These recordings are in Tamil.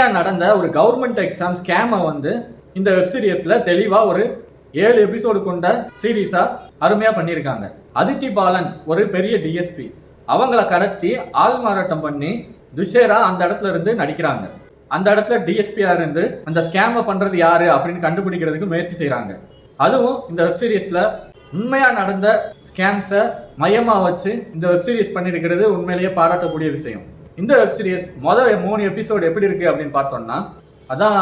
உண்மையா நடந்த ஒரு கவர்மெண்ட் எக்ஸாம் ஸ்கேமை வந்து இந்த வெப் சீரிஸ்ல தெளிவா ஒரு 7 எபிசோடு கொண்ட சீரீஸா அருமையா பண்ணியிருக்காங்க. அதித்தி பாலன் ஒரு பெரிய டிஎஸ்பி, அவங்கள கடத்தி ஆள் மாறாட்டம் பண்ணி துஷேரா அந்த இடத்துல இருந்து நடிக்கிறாங்க. அந்த இடத்துல டிஎஸ்பியா இருந்து அந்த ஸ்கேமை பண்றது யாரு அப்படின்னு கண்டுபிடிக்கிறதுக்கு முயற்சி செய்யறாங்க. அதுவும் இந்த வெப் சீரிஸ்ல உண்மையா நடந்த ஸ்கேம்ஸை மையமா வச்சு இந்த வெப் சீரிஸ் பண்ணிருக்கிறது உண்மையிலேயே பாராட்டக்கூடிய விஷயம். இந்த வெப் சீரிஸ் முதல் 3 எபிசோடு எப்படி இருக்கு அப்படின்னு பார்த்தோம்னா, அதான்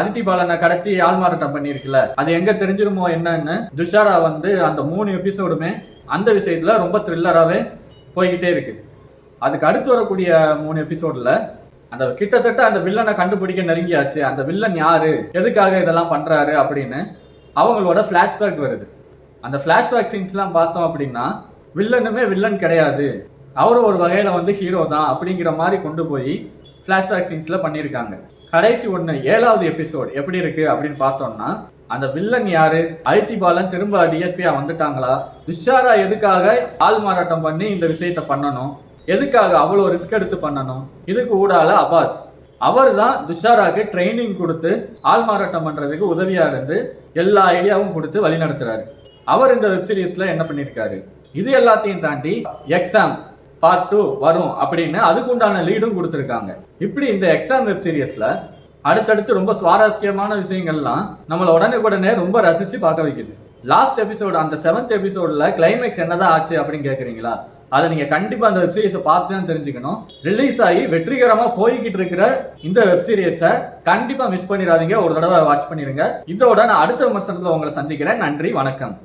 அதித்தி பாலனை கடத்தி ஆள்மாறாட்டம் பண்ணிருக்குல்ல, அது எங்க தெரிஞ்சிருமோ என்னன்னு துஷாரா வந்து அந்த 3 எபிசோடுமே அந்த விஷயத்துல ரொம்ப த்ரில்லராகவே போய்கிட்டே இருக்கு. அதுக்கு அடுத்து வரக்கூடிய 3 எபிசோட்ல அந்த கிட்டத்தட்ட அந்த வில்லனை கண்டுபிடிக்க நெருங்கியாச்சு. அந்த வில்லன் யாரு, எதுக்காக இதெல்லாம் பண்றாரு அப்படின்னு அவங்களோட பிளாஷ்பேக் வருது. அந்த பிளாஷ்பேக் சீன்ஸ்லாம் பார்த்தோம் அப்படின்னா வில்லனுமே வில்லன் கிடையாது, அவரும் ஒரு வகையில வந்து ஹீரோ தான் அப்படிங்கிற மாதிரி கொண்டு போய் பிளாஷ்பேக் சீன்ஸ்ல பண்ணியிருக்காங்க. கடைசி 7வது எபிசோட் எப்படி இருக்கு அப்படின்னு பார்த்தோம்னா, அந்த வில்லன் யாரு, அதித்தி பாலன் திரும்ப டிஎஸ்பியா வந்துட்டாங்களா, துஷாரா எதுக்காக ஆள் மாறாட்டம் பண்ணி இந்த விஷயத்த பண்ணணும், எதுக்காக அவ்வளோ ரிஸ்க் எடுத்து பண்ணணும், இதுக்கு ஊடால அபாஸ் அவர் தான் துஷாராக்கு ட்ரைனிங் கொடுத்து ஆள் மாறாட்டம் பண்றதுக்கு உதவியா இருந்து எல்லா ஐடியாவும் கொடுத்து வழி நடத்துறாரு. அவர் இந்த வெப் சீரிஸ்ல என்ன பண்ணிருக்காரு, இது எல்லாத்தையும் தாண்டி எக்ஸாம் பார்ட் 2 வரும் அப்படின்னு அதுக்குண்டான லீடும் கொடுத்துருக்காங்க. இப்படி இந்த எக்ஸாம் வெப் சீரிஸ்ல அடுத்தடுத்து ரொம்ப சுவாரஸ்யமான விஷயங்கள்லாம் நம்மள உடனே ரொம்ப ரசிச்சு பார்க்க வைக்குது. லாஸ்ட் எபிசோடு, அந்த 7th எபிசோட்ல கிளைமேக்ஸ் என்னதான் ஆச்சு அப்படின்னு கேட்குறீங்களா, அதை நீங்க கண்டிப்பா அந்த வெப் சீரிஸை பார்த்து தான் தெரிஞ்சுக்கணும். ரிலீஸ் ஆகி வெற்றிகரமா போய்கிட்டு இருக்கிற இந்த வெப் சீரிஸை கண்டிப்பா மிஸ் பண்ணிடாதீங்க, ஒரு தடவை வாட்ச் பண்ணிருங்க. இதோட நான் அடுத்த விமர்சனத்துல உங்களை சந்திக்கிறேன். நன்றி, வணக்கம்.